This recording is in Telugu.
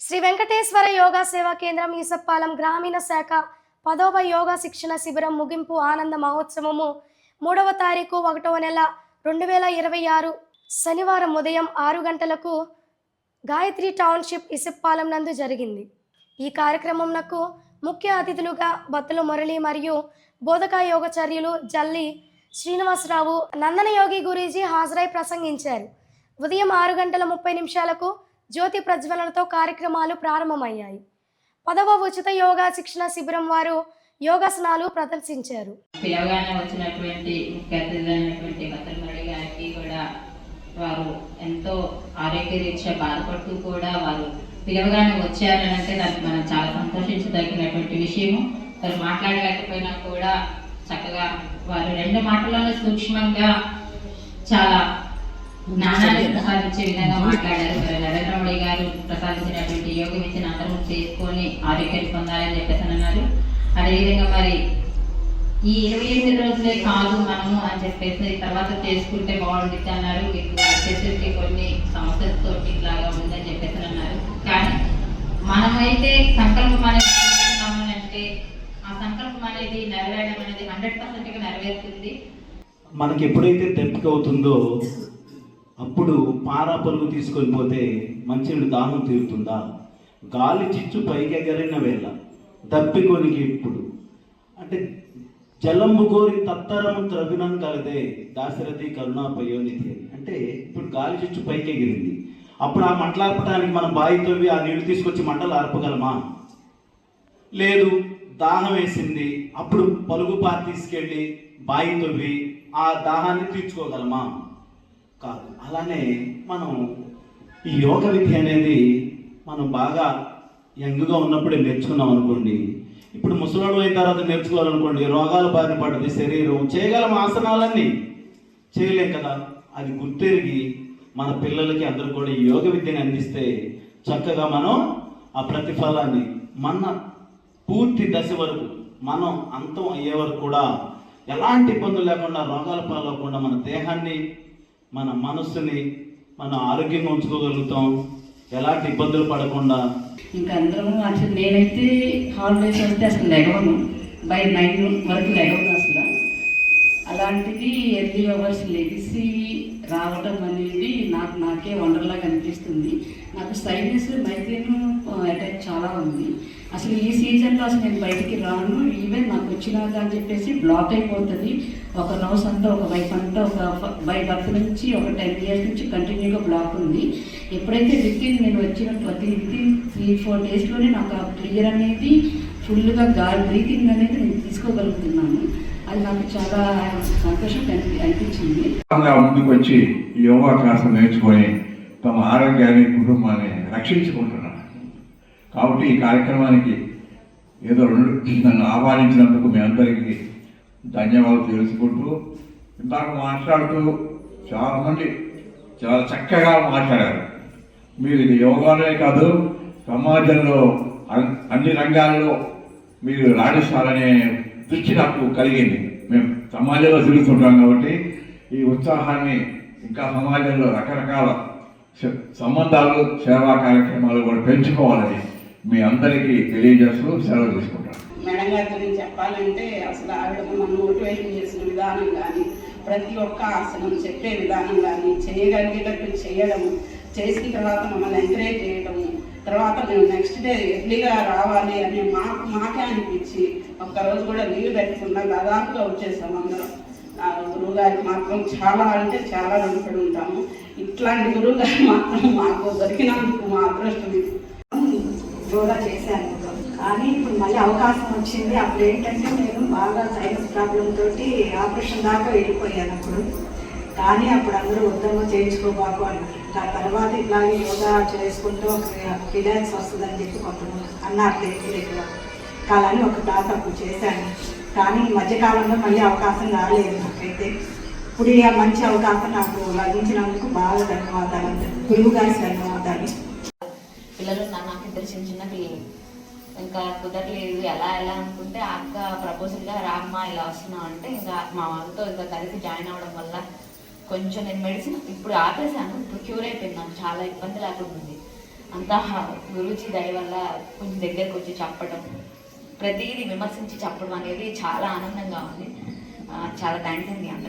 శ్రీ వెంకటేశ్వర యోగా సేవా కేంద్రం ఈసప్పాలెం గ్రామీణ శాఖ 10వ యోగా శిక్షణ శిబిరం ముగింపు ఆనంద మహోత్సవము 3వ తారీఖు 1వ నెల 2026 శనివారం ఉదయం 6 గంటలకు గాయత్రి టౌన్షిప్ ఈసప్పాలెం నందు జరిగింది. ఈ కార్యక్రమంకు ముఖ్య అతిథులుగా బత్తుల మురళి మరియు బోధకా యోగచర్యులు జల్లి శ్రీనివాసరావు నందనయోగి గురూజీ హాజరై ప్రసంగించారు. ఉదయం 6:30 జ్యోతి ప్రజ్వలనతో కార్యక్రమాలు ప్రారంభమయ్యాయి. 10వ ఉచిత యోగా శిక్షణ శిబిరం వారు యోగాసనాలు ప్రదర్శించారు. పిలవగానే వచ్చినటువంటి ముఖ్య అతిథులైనటువంటి బత్తుల మురళి గారికి కూడా వారు ఎంతో ఆరోగ్యరీత్యా బాధపడుతూ కూడా వారు పిలవగానే వచ్చారని అంటే దానికి మనం చాలా సంతోషించదగినటువంటి విషయము. వారు మాట్లాడలేకపోయినా కూడా చక్కగా వారు 2 మాటల్లోనే సూక్ష్మంగా చాలా జ్ఞానాన్ని ప్రసాదించే విధంగా మాట్లాడారు. నరేంద్ర మోడీ గారు ప్రసాదించినటువంటి యోగ విద్యను అందరూ చేసుకొని ఆరోగ్యాన్ని పొందాలని చెప్పేసి అన్నారు. అదేవిధంగా మరి ఈ 28 రోజులే కాదు మనము అని చెప్పేసి తర్వాత చేసుకుంటే బాగుంటుంది అన్నారు. మీకు వచ్చేసరికి కొన్ని సమస్యలతో ఇట్లాగా ఉందని చెప్పేసి అన్నారు. కానీ మనమైతే సంకల్పం అనేది తీసుకున్నామని అంటే ఆ సంకల్పం అనేది నెరవేరడం అనేది 100% నెరవేరుతుంది. మనకి ఎప్పుడైతే దెబ్బకి అవుతుందో అప్పుడు పారా పరుగు తీసుకొని పోతే మంచినీళ్ళు దాహం తీరుతుందా? గాలి చిచ్చు పైకి ఎగరిన వేళ దప్పికొనికి ఇప్పుడు అంటే జలంబు గోరి తత్తరము త్రవినం కలదే దాశరథి కరుణా పయోనిధి అంటే ఇప్పుడు గాలి చిచ్చు పైకి ఎగిరింది. అప్పుడు ఆ మంటలార్పడానికి మనం బావి తవ్వి ఆ నీళ్లు తీసుకొచ్చి మంటలు ఆర్పగలమా? లేదు. దాహం వేసింది, అప్పుడు పలుగు పార తీసుకెళ్ళి బావి తవ్వి ఆ దాహాన్ని తీర్చుకోగలమా? కాదు. అలానే మనం ఈ యోగ విద్య అనేది మనం బాగా యంగ్గా ఉన్నప్పుడే నేర్చుకున్నాం అనుకోండి, ఇప్పుడు ముసలాడు అయిన తర్వాత నేర్చుకోవాలనుకోండి, రోగాల బారిన పడ్డది శరీరం, చేయగలం ఆసనాలన్నీ చేయలేం కదా. అది గుర్తెరిగి మన పిల్లలకి అందరూ కూడా ఈ యోగ విద్యని అందిస్తే చక్కగా మనం ఆ ప్రతిఫలాన్ని మన పూర్తి దశ వరకు మనం అంతం అయ్యే వరకు కూడా ఎలాంటి ఇబ్బందులు లేకుండా రోగాల పాలవకుండా మన దేహాన్ని మన మనస్సుని మనం ఆరోగ్యంగా ఉంచుకోగలుగుతాం, ఎలాంటి ఇబ్బందులు పడకుండా. ఇంకా అందరం అసలు నేనైతే హాలిడేస్ వస్తే అసలు లెగవను, బై 9 వరకు లెగవను అసలు. అలాంటిది ఎర్లీ అవర్స్ లెగిసి రావడం అనేది నాకే వండర్లాగా అనిపిస్తుంది. నాకు సైనస్ మైగ్రేన్ అటాక్ చాలా ఉంది. అసలు ఈ సీజన్లో అసలు నేను బయటికి రాను. ఈవెన్ నాకు వచ్చినాక అని చెప్పేసి బ్లాక్ అయిపోతుంది. ఒక నోస్ అంతా ఒక వైపు అంతా ఒక బై బర్త్ నుంచి ఒక 10 years నుంచి కంటిన్యూగా బ్లాక్ ఉంది. ఎప్పుడైతే నేను వచ్చిన వితిన్ 3-4 daysలోనే నాకు ఆ క్లియర్ అనేది ఫుల్గా గాలి బ్రీతింగ్ అనేది నేను తీసుకోగలుగుతున్నాను. అది నాకు చాలా సంతోషం అనిపించింది. ముందుకు వచ్చి యోగా క్లాసులు నేర్చుకొని తమ ఆరోగ్యాన్ని కుటుంబాన్ని రక్షించుకుంటున్నారు. కాబట్టి ఈ కార్యక్రమానికి ఏదో నన్ను ఆహ్వానించినందుకు మీ అందరికీ ధన్యవాదాలు తెలుసుకుంటూ, ఇందాక మాట్లాడుతూ చాలామంది చాలా చక్కగా మాట్లాడారు. మీరు ఇది యోగానే కాదు, సమాజంలో అన్ని రంగాల్లో మీరు రాణిస్తారనే దృష్టి నాకు కలిగింది. మేము సమాజంలో తిరుగుతుంటాం కాబట్టి ఈ ఉత్సాహాన్ని ఇంకా సమాజంలో రకరకాల సంబంధాలు సేవా కార్యక్రమాలు కూడా పెంచుకోవాలని మీ అందరికీ తెలియజేస్తూ సెలవు తీసుకుంటాను. మేడం గారి గురించి చెప్పాలంటే అసలు ఆవిడ మనం మోటివేషన్ చేసిన విధానం కానీ, ప్రతి ఒక్క ఆసనం చెప్పే విధానం కానీ, చేయగలిగేటట్టు చేయడము, చేసిన తర్వాత మమ్మల్ని ఎంకరేజ్ చేయడము, తర్వాత మేము నెక్స్ట్ డే ఎర్లీగా రావాలి అని మాకే అనిపించి ఒక్కరోజు కూడా లీవ్ పెట్టకుండా దాదాపుగా వచ్చేసాం అందరం. గురువు గారికి మాత్రం చాలా అంటే చాలా రుణపడి ఉంటాము. ఇట్లాంటి గురువు గారు మాత్రం మాకు దొరికినందుకు మా అదృష్టం. యోగా చేశాను, కానీ ఇప్పుడు మళ్ళీ అవకాశం వచ్చింది. అప్పుడు ఏంటంటే నేను బాగా సైనస్ ప్రాబ్లం తోటి ఆపరేషన్ దాకా వెళ్ళిపోయాను అప్పుడు. కానీ అప్పుడు అందరూ ఉత్తమ చేయించుకోబాకు అన్నారు. ఆ తర్వాత ఇట్లాగే యోగా చేసుకుంటూ ఒక రిలాక్స్ వస్తుందని చెప్పి కొంతమంది అన్నారు దగ్గర కాలని ఒక టాక్ అప్పుడు చేశాను. కానీ ఈ మధ్యకాలంలో మళ్ళీ అవకాశం రాలేదు నాకైతే. ఇప్పుడు ఇక మంచి అవకాశం నాకు లభించినందుకు బాగా ధన్యవాదాలు, గురువు గారికి ధన్యవాదాలు. పిల్లలు నాకు 2 చిన్న పిల్లలు, ఇంకా కుదరలేదు ఎలా అనుకుంటే అక్క ప్రపోజల్గా రామ్మా ఇలా వస్తున్నావు అంటే ఇంకా మా వాళ్ళతో ఇంకా కలిసి జాయిన్ అవ్వడం వల్ల కొంచెం నేను మెడిసిన్ ఇప్పుడు ఆపేసాను. ఇప్పుడు క్యూర్ అయిపోయింది. నాకు చాలా ఇబ్బంది లేకుండా ఉంది. అంతా గురూజీ దయ వల్ల కొంచెం దగ్గరకు వచ్చి చెప్పడం, ప్రతిదీ విమర్శించి చెప్పడం అనేది చాలా ఆనందంగా ఉంది. చాలా థ్యాంక్స్ అండి అందరికీ.